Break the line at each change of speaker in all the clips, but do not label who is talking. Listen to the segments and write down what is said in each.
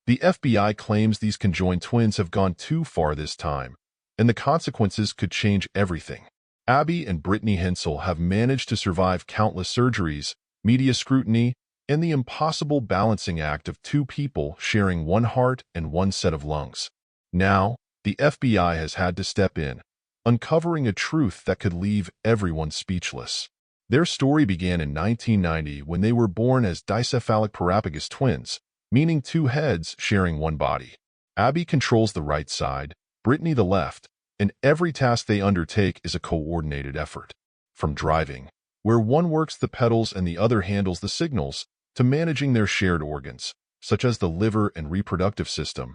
The FBI claims these conjoined twins have gone too far this time, and the consequences could change everything. Abby and Brittany Hensel have managed to survive countless surgeries, media scrutiny, and the impossible balancing act of two people sharing one heart and one set of lungs. Now, the FBI has had to step in, uncovering a truth that could leave everyone speechless. Their story began in 1990 when they were born as dicephalic parapagous twins, meaning two heads sharing one body. Abby controls the right side, Brittany the left, and every task they undertake is a coordinated effort. From driving, where one works the pedals and the other handles the signals, to managing their shared organs, such as the liver and reproductive system,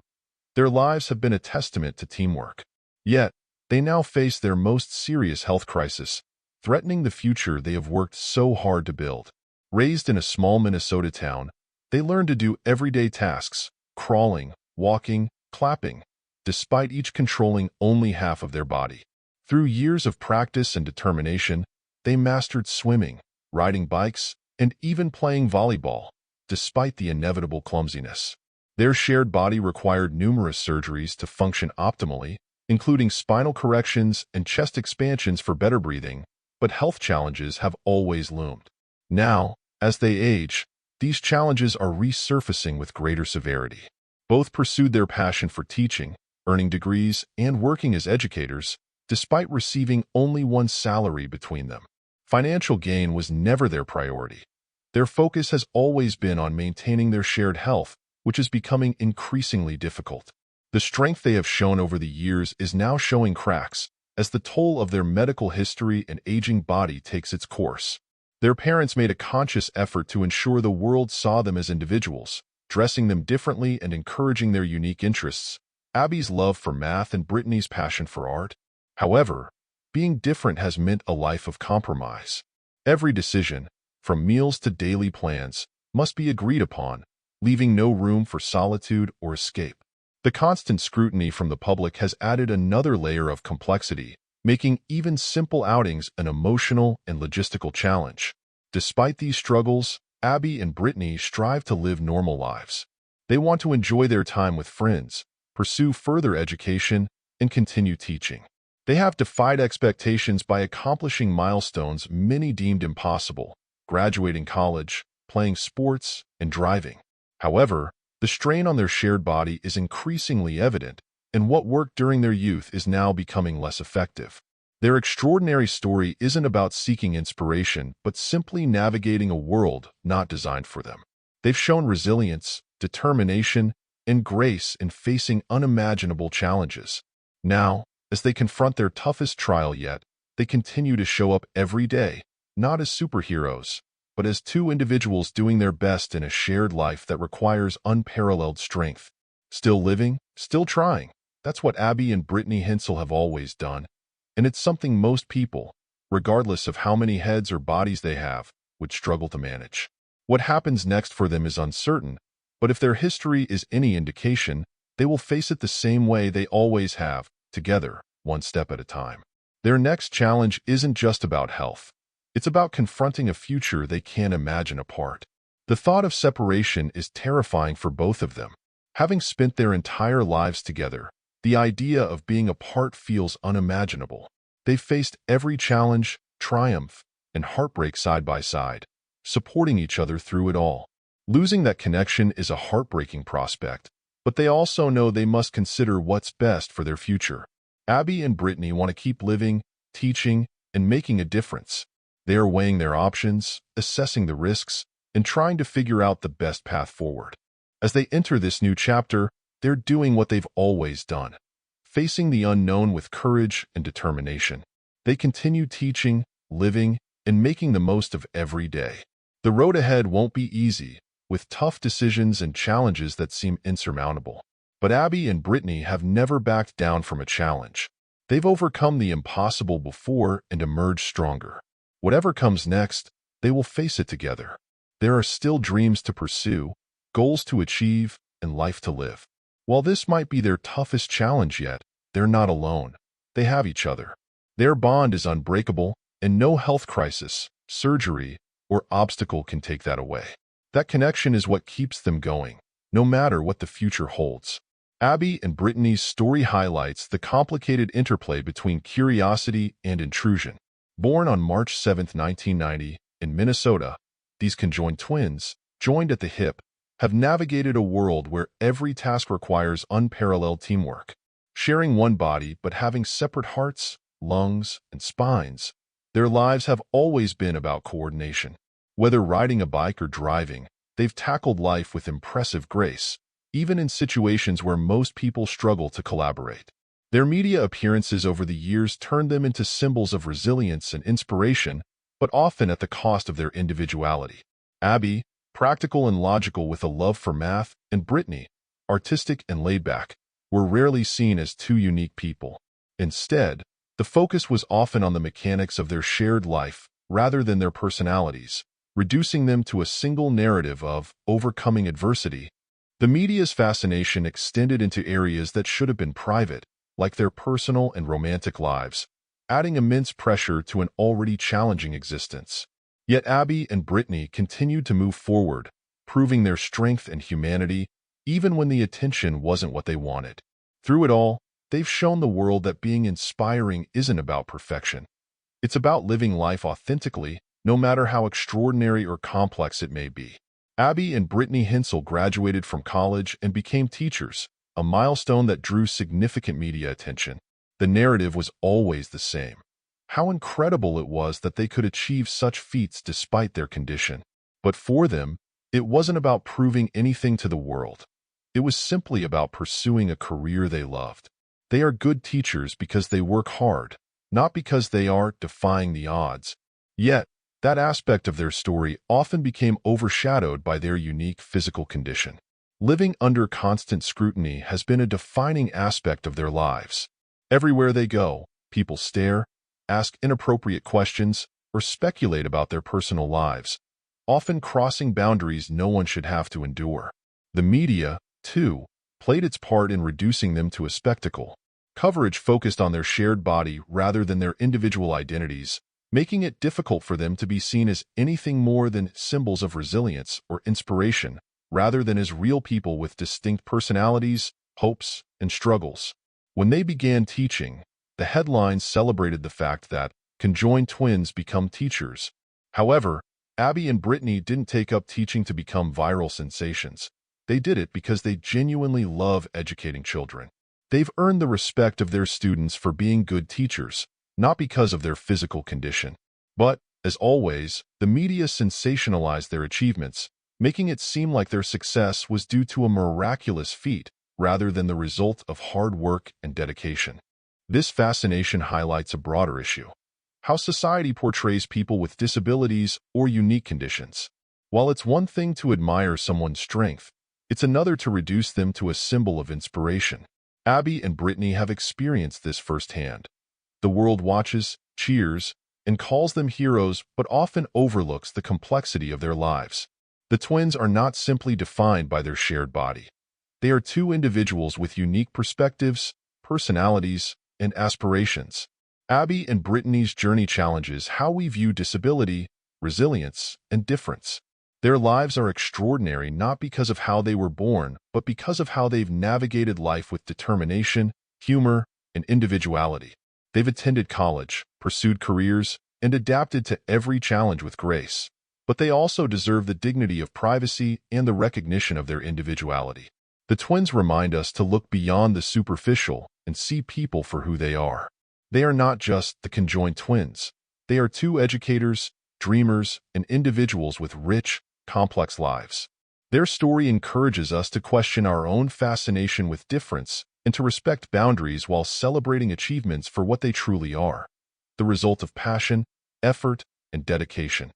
their lives have been a testament to teamwork. Yet, they now face their most serious health crisis, threatening the future they have worked so hard to build. Raised in a small Minnesota town, they learned to do everyday tasks, crawling, walking, clapping, despite each controlling only half of their body. Through years of practice and determination, they mastered swimming, riding bikes, and even playing volleyball, despite the inevitable clumsiness. Their shared body required numerous surgeries to function optimally, including spinal corrections and chest expansions for better breathing, but health challenges have always loomed. Now, as they age, these challenges are resurfacing with greater severity. Both pursued their passion for teaching, earning degrees, and working as educators, despite receiving only one salary between them. Financial gain was never their priority. Their focus has always been on maintaining their shared health, which is becoming increasingly difficult. The strength they have shown over the years is now showing cracks, as the toll of their medical history and aging body takes its course. Their parents made a conscious effort to ensure the world saw them as individuals, dressing them differently and encouraging their unique interests, Abby's love for math and Brittany's passion for art. However, being different has meant a life of compromise. Every decision, from meals to daily plans, must be agreed upon, leaving no room for solitude or escape. The constant scrutiny from the public has added another layer of complexity, making even simple outings an emotional and logistical challenge. Despite these struggles, Abby and Brittany strive to live normal lives. They want to enjoy their time with friends, pursue further education, and continue teaching. They have defied expectations by accomplishing milestones many deemed impossible, graduating college, playing sports, and driving. However, the strain on their shared body is increasingly evident, and what worked during their youth is now becoming less effective. Their extraordinary story isn't about seeking inspiration, but simply navigating a world not designed for them. They've shown resilience, determination, and grace in facing unimaginable challenges. Now, as they confront their toughest trial yet, they continue to show up every day, not as superheroes, but as two individuals doing their best in a shared life that requires unparalleled strength. Still living, still trying. That's what Abby and Brittany Hensel have always done, and it's something most people, regardless of how many heads or bodies they have, would struggle to manage. What happens next for them is uncertain, but if their history is any indication, they will face it the same way they always have, together, one step at a time. Their next challenge isn't just about health. It's about confronting a future they can't imagine apart. The thought of separation is terrifying for both of them. Having spent their entire lives together, the idea of being apart feels unimaginable. They've faced every challenge, triumph, and heartbreak side by side, supporting each other through it all. Losing that connection is a heartbreaking prospect, but they also know they must consider what's best for their future. Abby and Brittany want to keep living, teaching, and making a difference. They are weighing their options, assessing the risks, and trying to figure out the best path forward. As they enter this new chapter, they're doing what they've always done, facing the unknown with courage and determination. They continue teaching, living, and making the most of every day. The road ahead won't be easy, with tough decisions and challenges that seem insurmountable. But Abby and Brittany have never backed down from a challenge. They've overcome the impossible before and emerged stronger. Whatever comes next, they will face it together. There are still dreams to pursue, goals to achieve, and life to live. While this might be their toughest challenge yet, they're not alone. They have each other. Their bond is unbreakable, and no health crisis, surgery, or obstacle can take that away. That connection is what keeps them going, no matter what the future holds. Abby and Brittany's story highlights the complicated interplay between curiosity and intrusion. Born on March 7, 1990, in Minnesota, these conjoined twins, joined at the hip, have navigated a world where every task requires unparalleled teamwork. Sharing one body but having separate hearts, lungs, and spines, their lives have always been about coordination. Whether riding a bike or driving, they've tackled life with impressive grace, even in situations where most people struggle to collaborate. Their media appearances over the years turned them into symbols of resilience and inspiration, but often at the cost of their individuality. Abby, practical and logical with a love for math, and Brittany, artistic and laid-back, were rarely seen as two unique people. Instead, the focus was often on the mechanics of their shared life rather than their personalities, reducing them to a single narrative of overcoming adversity. The media's fascination extended into areas that should have been private, like their personal and romantic lives, adding immense pressure to an already challenging existence. Yet Abby and Brittany continued to move forward, proving their strength and humanity, even when the attention wasn't what they wanted. Through it all, they've shown the world that being inspiring isn't about perfection. It's about living life authentically, no matter how extraordinary or complex it may be. Abby and Brittany Hensel graduated from college and became teachers, a milestone that drew significant media attention. The narrative was always the same. How incredible it was that they could achieve such feats despite their condition. But for them, it wasn't about proving anything to the world. It was simply about pursuing a career they loved. They are good teachers because they work hard, not because they are defying the odds. Yet, that aspect of their story often became overshadowed by their unique physical condition. Living under constant scrutiny has been a defining aspect of their lives. Everywhere they go, people stare, ask inappropriate questions, or speculate about their personal lives, often crossing boundaries no one should have to endure. The media, too, played its part in reducing them to a spectacle. Coverage focused on their shared body rather than their individual identities, making it difficult for them to be seen as anything more than symbols of resilience or inspiration, rather than as real people with distinct personalities, hopes, and struggles. When they began teaching, the headlines celebrated the fact that conjoined twins become teachers. However, Abby and Brittany didn't take up teaching to become viral sensations. They did it because they genuinely love educating children. They've earned the respect of their students for being good teachers, not because of their physical condition. But, as always, the media sensationalized their achievements, making it seem like their success was due to a miraculous feat rather than the result of hard work and dedication. This fascination highlights a broader issue: how society portrays people with disabilities or unique conditions. While it's one thing to admire someone's strength, it's another to reduce them to a symbol of inspiration. Abby and Brittany have experienced this firsthand. The world watches, cheers, and calls them heroes, but often overlooks the complexity of their lives. The twins are not simply defined by their shared body. They are two individuals with unique perspectives, personalities, and aspirations. Abby and Brittany's journey challenges how we view disability, resilience, and difference. Their lives are extraordinary not because of how they were born, but because of how they've navigated life with determination, humor, and individuality. They've attended college, pursued careers, and adapted to every challenge with grace. But they also deserve the dignity of privacy and the recognition of their individuality. The twins remind us to look beyond the superficial and see people for who they are. They are not just the conjoined twins. They are two educators, dreamers, and individuals with rich, complex lives. Their story encourages us to question our own fascination with difference and to respect boundaries while celebrating achievements for what they truly are: the result of passion, effort, and dedication.